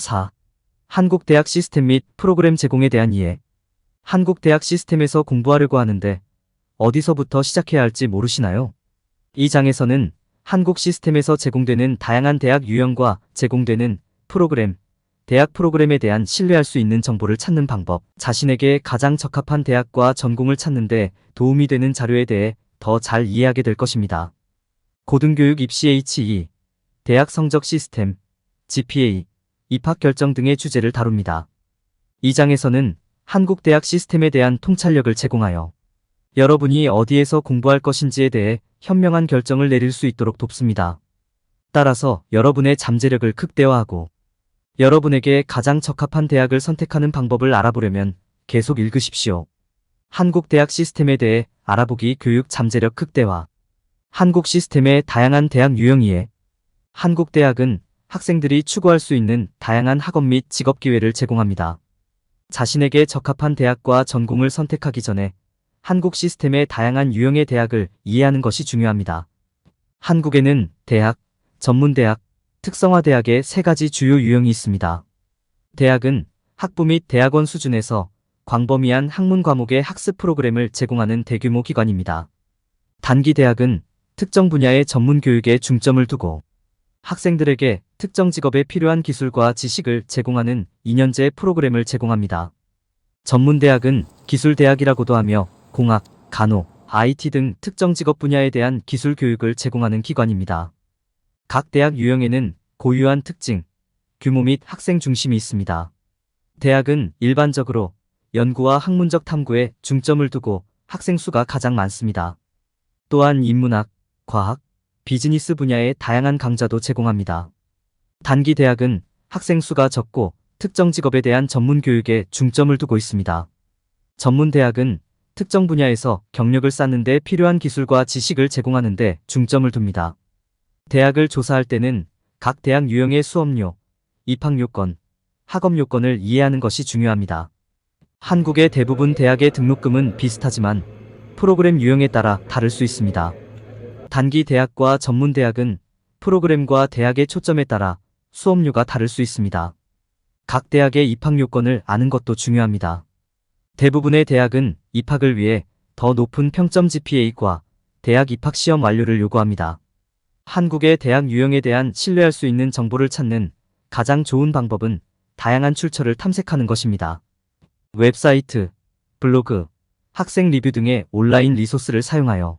4. 한국 대학 시스템 및 프로그램 제공에 대한 이해. 한국 대학 시스템에서 공부하려고 하는데 어디서부터 시작해야 할지 모르시나요? 이 장에서는 한국 시스템에서 제공되는 다양한 대학 유형과 제공되는 프로그램, 대학 프로그램에 대한 신뢰할 수 있는 정보를 찾는 방법, 자신에게 가장 적합한 대학과 전공을 찾는 데 도움이 되는 자료에 대해 더 잘 이해하게 될 것입니다. 고등교육 입시 HE, 대학 성적 시스템, GPA, 입학 결정 등의 주제를 다룹니다. 이 장에서는 한국 대학 시스템에 대한 통찰력을 제공하여 여러분이 어디에서 공부할 것인지에 대해 현명한 결정을 내릴 수 있도록 돕습니다. 따라서 여러분의 잠재력을 극대화하고 여러분에게 가장 적합한 대학을 선택하는 방법을 알아보려면 계속 읽으십시오. 한국 대학 시스템에 대해 알아보기 교육 잠재력 극대화. 한국 시스템의 다양한 대학 유형 이해. 한국 대학은 학생들이 추구할 수 있는 다양한 학업 및 직업 기회를 제공합니다. 자신에게 적합한 대학과 전공을 선택하기 전에 한국 시스템의 다양한 유형의 대학을 이해하는 것이 중요합니다. 한국에는 대학, 전문대학, 특성화대학의 3가지 주요 유형이 있습니다. 대학은 학부 및 대학원 수준에서 광범위한 학문 과목의 학습 프로그램을 제공하는 대규모 기관입니다. 단기 대학은 특정 분야의 전문 교육에 중점을 두고 학생들에게 특정 직업에 필요한 기술과 지식을 제공하는 2년제 프로그램을 제공합니다. 전문대학은 기술대학이라고도 하며 공학, 간호, IT 등 특정 직업 분야에 대한 기술 교육을 제공하는 기관입니다. 각 대학 유형에는 고유한 특징, 규모 및 학생 중심이 있습니다. 대학은 일반적으로 연구와 학문적 탐구에 중점을 두고 학생 수가 가장 많습니다. 또한 인문학, 과학, 비즈니스 분야의 다양한 강좌도 제공합니다. 단기 대학은 학생 수가 적고 특정 직업에 대한 전문 교육에 중점을 두고 있습니다. 전문 대학은 특정 분야에서 경력을 쌓는 데 필요한 기술과 지식을 제공하는 데 중점을 둡니다. 대학을 조사할 때는 각 대학 유형의 수업료, 입학 요건, 학업 요건을 이해하는 것이 중요합니다. 한국의 대부분 대학의 등록금은 비슷하지만 프로그램 유형에 따라 다를 수 있습니다. 단기 대학과 전문 대학은 프로그램과 대학의 초점에 따라 수업료가 다를 수 있습니다. 각 대학의 입학 요건을 아는 것도 중요합니다. 대부분의 대학은 입학을 위해 더 높은 평점 GPA과 대학 입학 시험 완료를 요구합니다. 한국의 대학 유형에 대한 신뢰할 수 있는 정보를 찾는 가장 좋은 방법은 다양한 출처를 탐색하는 것입니다. 웹사이트, 블로그, 학생 리뷰 등의 온라인 리소스를 사용하여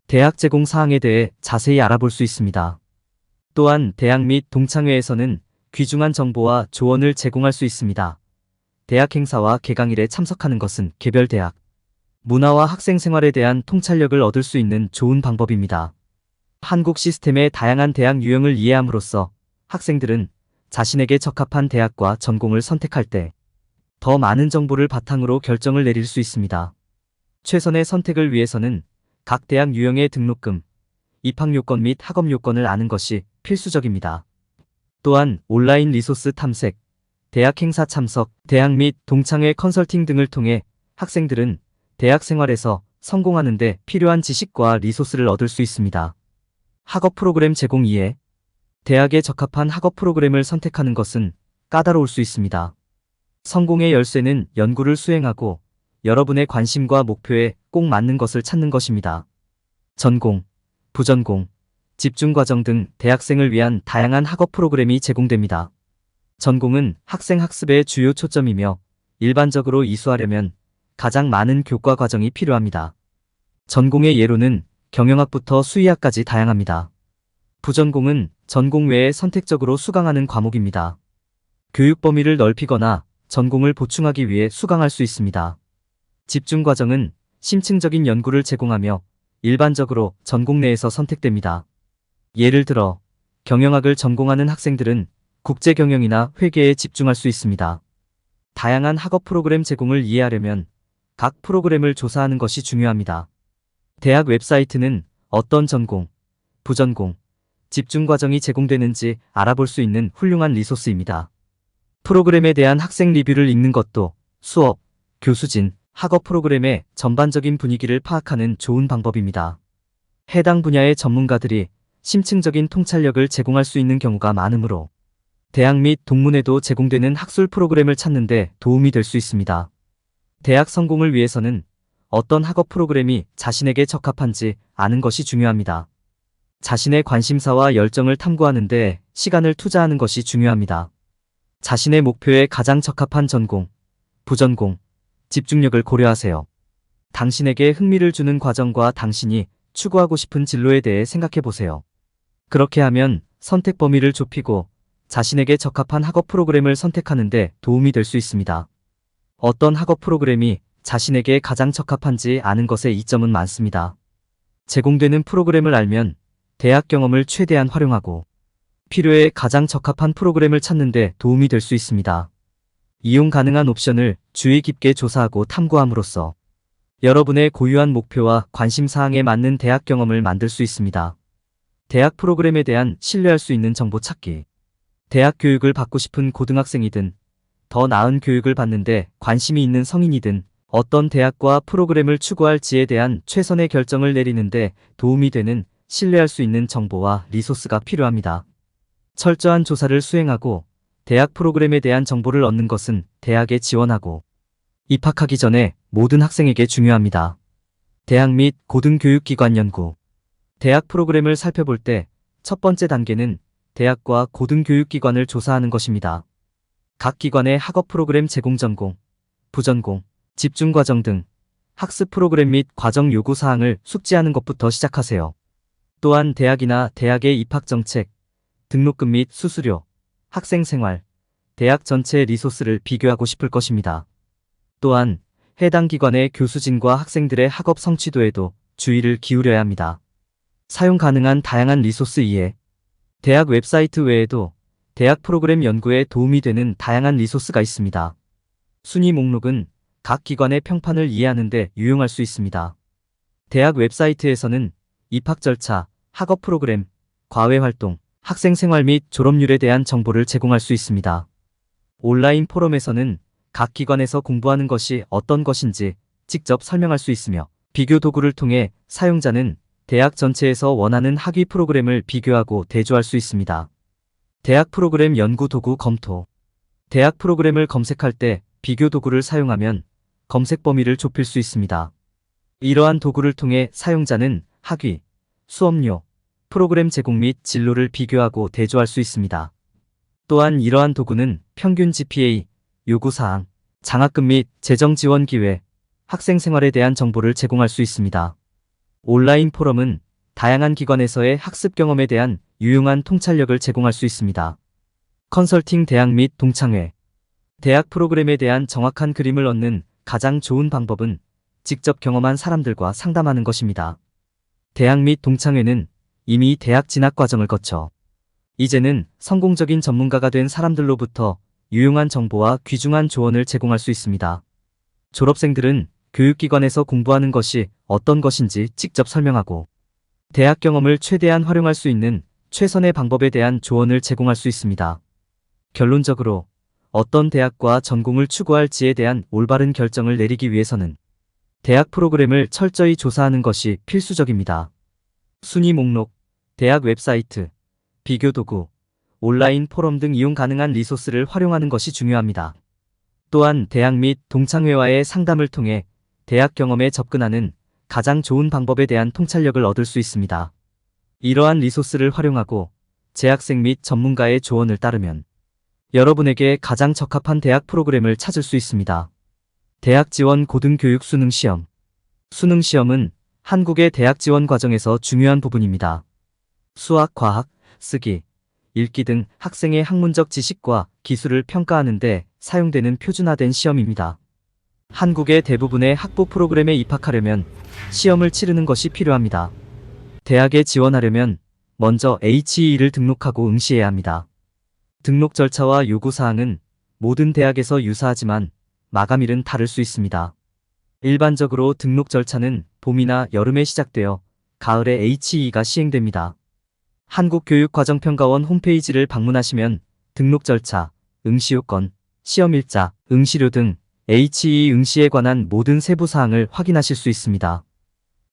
대학 제공 사항에 대해 자세히 알아볼 수 있습니다. 또한 대학 및 동창회에서는 귀중한 정보와 조언을 제공할 수 있습니다. 대학 행사와 개강일에 참석하는 것은 개별 대학, 문화와 학생 생활에 대한 통찰력을 얻을 수 있는 좋은 방법입니다. 한국 시스템의 다양한 대학 유형을 이해함으로써 학생들은 자신에게 적합한 대학과 전공을 선택할 때 더 많은 정보를 바탕으로 결정을 내릴 수 있습니다. 최선의 선택을 위해서는 각 대학 유형의 등록금, 입학 요건 및 학업 요건을 아는 것이 필수적입니다. 또한 온라인 리소스 탐색, 대학 행사 참석, 대학 및 동창회 컨설팅 등을 통해 학생들은 대학 생활에서 성공하는 데 필요한 지식과 리소스를 얻을 수 있습니다. 학업 프로그램 제공 이해. 대학에 적합한 학업 프로그램을 선택하는 것은 까다로울 수 있습니다. 성공의 열쇠는 연구를 수행하고 여러분의 관심과 목표에 꼭 맞는 것을 찾는 것입니다. 전공, 부전공, 집중과정 등 대학생을 위한 다양한 학업 프로그램이 제공됩니다. 전공은 학생 학습의 주요 초점이며 일반적으로 이수하려면 가장 많은 교과 과정이 필요합니다. 전공의 예로는 경영학부터 수의학까지 다양합니다. 부전공은 전공 외에 선택적으로 수강하는 과목입니다. 교육 범위를 넓히거나 전공을 보충하기 위해 수강할 수 있습니다. 집중과정은 심층적인 연구를 제공하며 일반적으로 전공 내에서 선택됩니다. 예를 들어 경영학을 전공하는 학생들은 국제경영이나 회계에 집중할 수 있습니다. 다양한 학업 프로그램 제공을 이해하려면 각 프로그램을 조사하는 것이 중요합니다. 대학 웹사이트는 어떤 전공, 부전공, 집중과정이 제공되는지 알아볼 수 있는 훌륭한 리소스입니다. 프로그램에 대한 학생 리뷰를 읽는 것도 수업, 교수진, 학업 프로그램의 전반적인 분위기를 파악하는 좋은 방법입니다. 해당 분야의 전문가들이 심층적인 통찰력을 제공할 수 있는 경우가 많으므로 대학 및 동문회도 제공되는 학술 프로그램을 찾는 데 도움이 될 수 있습니다. 대학 성공을 위해서는 어떤 학업 프로그램이 자신에게 적합한지 아는 것이 중요합니다. 자신의 관심사와 열정을 탐구하는 데 시간을 투자하는 것이 중요합니다. 자신의 목표에 가장 적합한 전공, 부전공, 집중력을 고려하세요. 당신에게 흥미를 주는 과정과 당신이 추구하고 싶은 진로에 대해 생각해 보세요. 그렇게 하면 선택 범위를 좁히고 자신에게 적합한 학업 프로그램을 선택하는 데 도움이 될 수 있습니다. 어떤 학업 프로그램이 자신에게 가장 적합한지 아는 것에 이점은 많습니다. 제공되는 프로그램을 알면 대학 경험을 최대한 활용하고 필요에 가장 적합한 프로그램을 찾는 데 도움이 될 수 있습니다. 이용 가능한 옵션을 주의 깊게 조사하고 탐구함으로써 여러분의 고유한 목표와 관심사항에 맞는 대학 경험을 만들 수 있습니다. 대학 프로그램에 대한 신뢰할 수 있는 정보 찾기. 대학 교육을 받고 싶은 고등학생이든 더 나은 교육을 받는데 관심이 있는 성인이든 어떤 대학과 프로그램을 추구할지에 대한 최선의 결정을 내리는데 도움이 되는 신뢰할 수 있는 정보와 리소스가 필요합니다. 철저한 조사를 수행하고 대학 프로그램에 대한 정보를 얻는 것은 대학에 지원하고 입학하기 전에 모든 학생에게 중요합니다. 대학 및 고등교육기관 연구. 대학 프로그램을 살펴볼 때 첫 번째 단계는 대학과 고등교육기관을 조사하는 것입니다. 각 기관의 학업 프로그램 제공 전공, 부전공, 집중과정 등 학습 프로그램 및 과정 요구 사항을 숙지하는 것부터 시작하세요. 또한 대학이나 대학의 입학 정책, 등록금 및 수수료, 학생 생활, 대학 전체의 리소스를 비교하고 싶을 것입니다. 또한 해당 기관의 교수진과 학생들의 학업 성취도에도 주의를 기울여야 합니다. 사용 가능한 다양한 리소스 이해. 대학 웹사이트 외에도 대학 프로그램 연구에 도움이 되는 다양한 리소스가 있습니다. 순위 목록은 각 기관의 평판을 이해하는 데 유용할 수 있습니다. 대학 웹사이트에서는 입학 절차, 학업 프로그램, 과외 활동, 학생 생활 및 졸업률에 대한 정보를 제공할 수 있습니다. 온라인 포럼에서는 각 기관에서 공부하는 것이 어떤 것인지 직접 설명할 수 있으며 비교 도구를 통해 사용자는 대학 전체에서 원하는 학위 프로그램을 비교하고 대조할 수 있습니다. 대학 프로그램 연구 도구 검토. 대학 프로그램을 검색할 때 비교 도구를 사용하면 검색 범위를 좁힐 수 있습니다. 이러한 도구를 통해 사용자는 학위, 수업료, 프로그램 제공 및 진로를 비교하고 대조할 수 있습니다. 또한 이러한 도구는 평균 GPA, 요구사항, 장학금 및 재정 지원 기회, 학생 생활에 대한 정보를 제공할 수 있습니다. 온라인 포럼은 다양한 기관에서의 학습 경험에 대한 유용한 통찰력을 제공할 수 있습니다. 컨설팅 대학 및 동창회. 대학 프로그램에 대한 정확한 그림을 얻는 가장 좋은 방법은 직접 경험한 사람들과 상담하는 것입니다. 대학 및 동창회는 이미 대학 진학 과정을 거쳐 이제는 성공적인 전문가가 된 사람들로부터 유용한 정보와 귀중한 조언을 제공할 수 있습니다. 졸업생들은 교육기관에서 공부하는 것이 어떤 것인지 직접 설명하고 대학 경험을 최대한 활용할 수 있는 최선의 방법에 대한 조언을 제공할 수 있습니다. 결론적으로 어떤 대학과 전공을 추구할지에 대한 올바른 결정을 내리기 위해서는 대학 프로그램을 철저히 조사하는 것이 필수적입니다. 순위 목록, 대학 웹사이트, 비교 도구, 온라인 포럼 등 이용 가능한 리소스를 활용하는 것이 중요합니다. 또한 대학 및 동창회와의 상담을 통해 대학 경험에 접근하는 가장 좋은 방법에 대한 통찰력을 얻을 수 있습니다. 이러한 리소스를 활용하고 재학생 및 전문가의 조언을 따르면 여러분에게 가장 적합한 대학 프로그램을 찾을 수 있습니다. 대학 지원 고등교육 수능시험. 수능시험은 한국의 대학 지원 과정에서 중요한 부분입니다. 수학, 과학, 쓰기, 읽기 등 학생의 학문적 지식과 기술을 평가하는 데 사용되는 표준화된 시험입니다. 한국의 대부분의 학부 프로그램에 입학하려면 시험을 치르는 것이 필요합니다. 대학에 지원하려면 먼저 HE를 등록하고 응시해야 합니다. 등록 절차와 요구사항은 모든 대학에서 유사하지만 마감일은 다를 수 있습니다. 일반적으로 등록 절차는 봄이나 여름에 시작되어 가을에 HE가 시행됩니다. 한국교육과정평가원 홈페이지를 방문하시면 등록 절차, 응시 요건, 시험일자, 응시료 등 HE 응시에 관한 모든 세부사항을 확인하실 수 있습니다.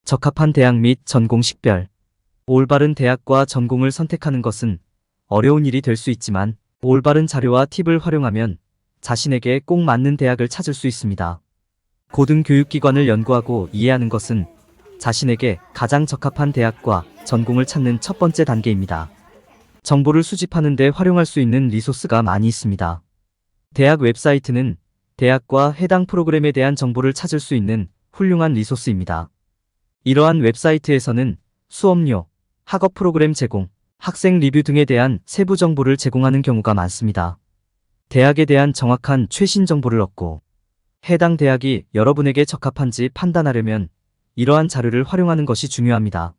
적합한 대학 및 전공 식별. 올바른 대학과 전공을 선택하는 것은 어려운 일이 될 수 있지만 올바른 자료와 팁을 활용하면 자신에게 꼭 맞는 대학을 찾을 수 있습니다. 고등교육기관을 연구하고 이해하는 것은 자신에게 가장 적합한 대학과 전공을 찾는 첫 번째 단계입니다. 정보를 수집하는 데 활용할 수 있는 리소스가 많이 있습니다. 대학 웹사이트는 대학과 해당 프로그램에 대한 정보를 찾을 수 있는 훌륭한 리소스입니다. 이러한 웹사이트에서는 수업료, 학업 프로그램 제공, 학생 리뷰 등에 대한 세부 정보를 제공하는 경우가 많습니다. 대학에 대한 정확한 최신 정보를 얻고 해당 대학이 여러분에게 적합한지 판단하려면 이러한 자료를 활용하는 것이 중요합니다.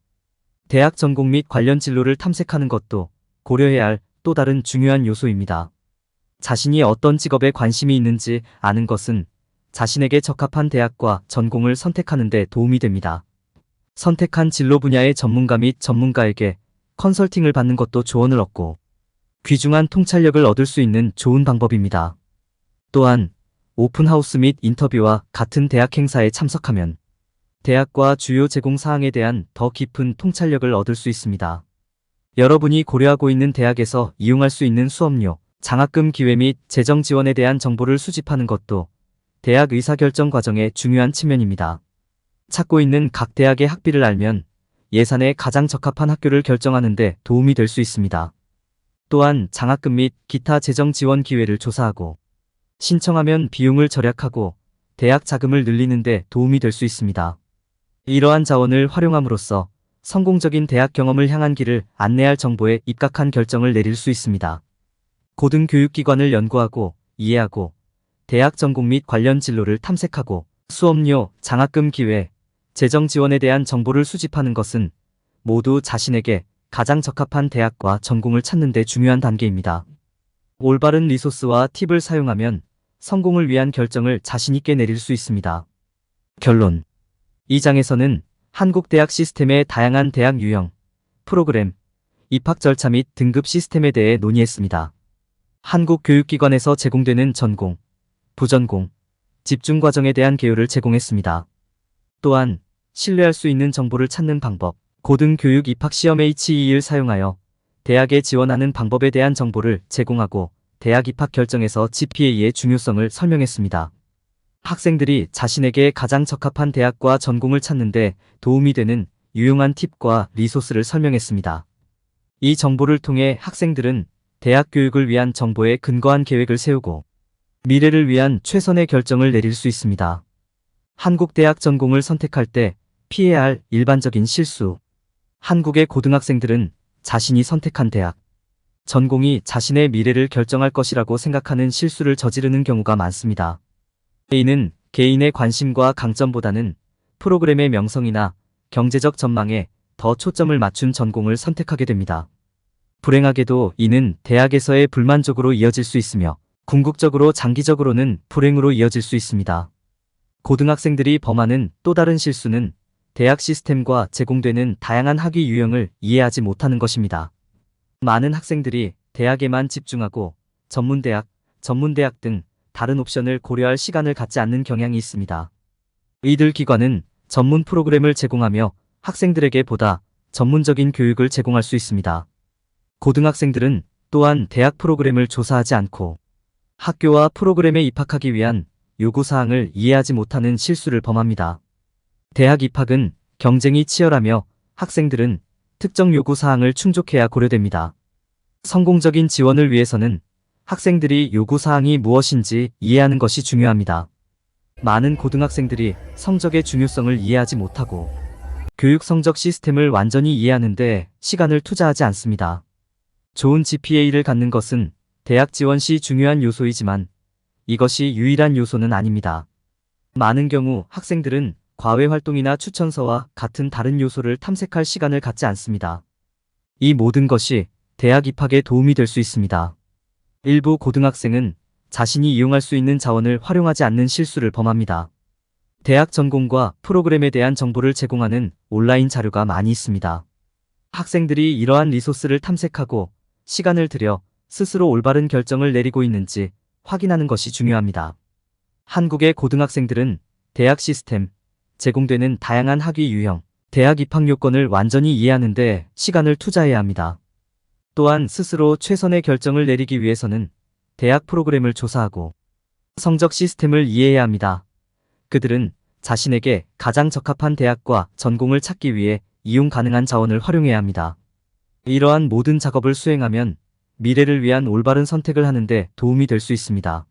대학 전공 및 관련 진로를 탐색하는 것도 고려해야 할 또 다른 중요한 요소입니다. 자신이 어떤 직업에 관심이 있는지 아는 것은 자신에게 적합한 대학과 전공을 선택하는 데 도움이 됩니다. 선택한 진로 분야의 전문가 및 전문가에게 컨설팅을 받는 것도 조언을 얻고 귀중한 통찰력을 얻을 수 있는 좋은 방법입니다. 또한 오픈하우스 및 인터뷰와 같은 대학 행사에 참석하면 대학과 주요 제공 사항에 대한 더 깊은 통찰력을 얻을 수 있습니다. 여러분이 고려하고 있는 대학에서 이용할 수 있는 수업료, 장학금 기회 및 재정 지원에 대한 정보를 수집하는 것도 대학 의사결정 과정의 중요한 측면입니다. 찾고 있는 각 대학의 학비를 알면 예산에 가장 적합한 학교를 결정하는 데 도움이 될 수 있습니다. 또한 장학금 및 기타 재정 지원 기회를 조사하고 신청하면 비용을 절약하고 대학 자금을 늘리는 데 도움이 될 수 있습니다. 이러한 자원을 활용함으로써 성공적인 대학 경험을 향한 길을 안내할 정보에 입각한 결정을 내릴 수 있습니다. 고등교육기관을 연구하고 이해하고 대학 전공 및 관련 진로를 탐색하고 수업료, 장학금 기회, 재정 지원에 대한 정보를 수집하는 것은 모두 자신에게 가장 적합한 대학과 전공을 찾는 데 중요한 단계입니다. 올바른 리소스와 팁을 사용하면 성공을 위한 결정을 자신 있게 내릴 수 있습니다. 결론. 이 장에서는 한국 대학 시스템의 다양한 대학 유형, 프로그램, 입학 절차 및 등급 시스템에 대해 논의했습니다. 한국 교육기관에서 제공되는 전공, 부전공, 집중 과정에 대한 개요를 제공했습니다. 또한 신뢰할 수 있는 정보를 찾는 방법, 고등교육 입학시험 H21을 사용하여 대학에 지원하는 방법에 대한 정보를 제공하고 대학 입학 결정에서 GPA의 중요성을 설명했습니다. 학생들이 자신에게 가장 적합한 대학과 전공을 찾는 데 도움이 되는 유용한 팁과 리소스를 설명했습니다. 이 정보를 통해 학생들은 대학 교육을 위한 정보에 근거한 계획을 세우고 미래를 위한 최선의 결정을 내릴 수 있습니다. 한국 대학 전공을 선택할 때 피해야 할 일반적인 실수. 한국의 고등학생들은 자신이 선택한 대학, 전공이 자신의 미래를 결정할 것이라고 생각하는 실수를 저지르는 경우가 많습니다. 이는 개인의 관심과 강점보다는 프로그램의 명성이나 경제적 전망에 더 초점을 맞춘 전공을 선택하게 됩니다. 불행하게도 이는 대학에서의 불만족으로 이어질 수 있으며 궁극적으로 장기적으로는 불행으로 이어질 수 있습니다. 고등학생들이 범하는 또 다른 실수는 대학 시스템과 제공되는 다양한 학위 유형을 이해하지 못하는 것입니다. 많은 학생들이 대학에만 집중하고 전문대학 등 다른 옵션을 고려할 시간을 갖지 않는 경향이 있습니다. 이들 기관은 전문 프로그램을 제공하며 학생들에게 보다 전문적인 교육을 제공할 수 있습니다. 고등학생들은 또한 대학 프로그램을 조사하지 않고 학교와 프로그램에 입학하기 위한 요구사항을 이해하지 못하는 실수를 범합니다. 대학 입학은 경쟁이 치열하며 학생들은 특정 요구사항을 충족해야 고려됩니다. 성공적인 지원을 위해서는 학생들이 요구사항이 무엇인지 이해하는 것이 중요합니다. 많은 고등학생들이 성적의 중요성을 이해하지 못하고 교육 성적 시스템을 완전히 이해하는데 시간을 투자하지 않습니다. 좋은 GPA를 갖는 것은 대학 지원 시 중요한 요소이지만 이것이 유일한 요소는 아닙니다. 많은 경우 학생들은 과외 활동이나 추천서와 같은 다른 요소를 탐색할 시간을 갖지 않습니다. 이 모든 것이 대학 입학에 도움이 될 수 있습니다. 일부 고등학생은 자신이 이용할 수 있는 자원을 활용하지 않는 실수를 범합니다. 대학 전공과 프로그램에 대한 정보를 제공하는 온라인 자료가 많이 있습니다. 학생들이 이러한 리소스를 탐색하고 시간을 들여 스스로 올바른 결정을 내리고 있는지 확인하는 것이 중요합니다. 한국의 고등학생들은 대학 시스템, 제공되는 다양한 학위 유형, 대학 입학 요건을 완전히 이해하는 데 시간을 투자해야 합니다. 또한 스스로 최선의 결정을 내리기 위해서는 대학 프로그램을 조사하고 성적 시스템을 이해해야 합니다. 그들은 자신에게 가장 적합한 대학과 전공을 찾기 위해 이용 가능한 자원을 활용해야 합니다. 이러한 모든 작업을 수행하면 미래를 위한 올바른 선택을 하는데 도움이 될 수 있습니다.